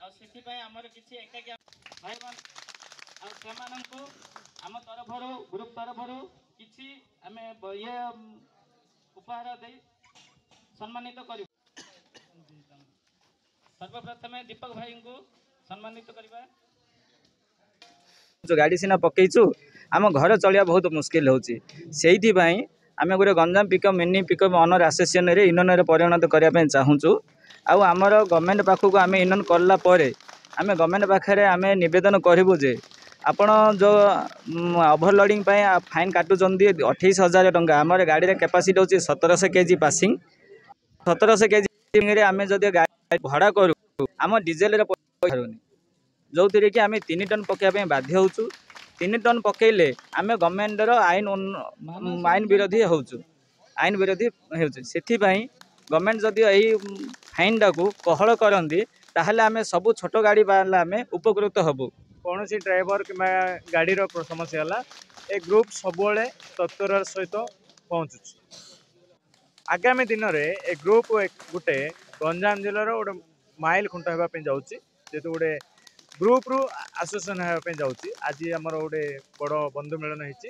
आमर किसी एकाकी भाई से आम तरफ ग्रुप तरफ किसी आम ये उपहार दे सम्मानित कर सर्वप्रथम दीपक भाई को सम्मानित करवा जो गाड़ी सीना पकईचु आम घर चलिया बहुत मुस्किल होची आम गोटे Ganjam pickup mini pickup owner association रे यूनियन परिणत करने चाहूँ आउ आमर गवर्नमेंट पाखक आम यूनियन कलापर आम गवर्नमेंट पाखे आम नवेदन करूँ जे आपण जो ओभरलोडिंग फाइन काटुंट 28,000 टंका आम गाड़ी कैपेसिटी होची 1700 केजी पासिंग 1700 केजी आम जदि गाड़ी भड़ा करूँ आम डीजेल जो थी कि आम 3 टन पकड़ा बाध्य होचु 3 टन पकईले आम गवर्नमेंटर आईन विरोधी होचु आईन विरोधी से गवर्नमेंट जदि यही फाइन टाक कहल करती ताहले आम सब छोट गाड़ी वाला आम उपकृत हबु कौन सी ड्राइवर कि गाड़ी समस्या है ए ग्रुप सब तत्पर सहित पहुँचु आगामी दिन में ए ग्रुप गोटे गंजाम जिलार गोटे माइल खुंट होगापी जाऊँगी जेहेतु गोटे ग्रुप रु आसोसिएसन होगापी जाऊँगी आज आमर गोटे बड़ बंधु मिलन होती।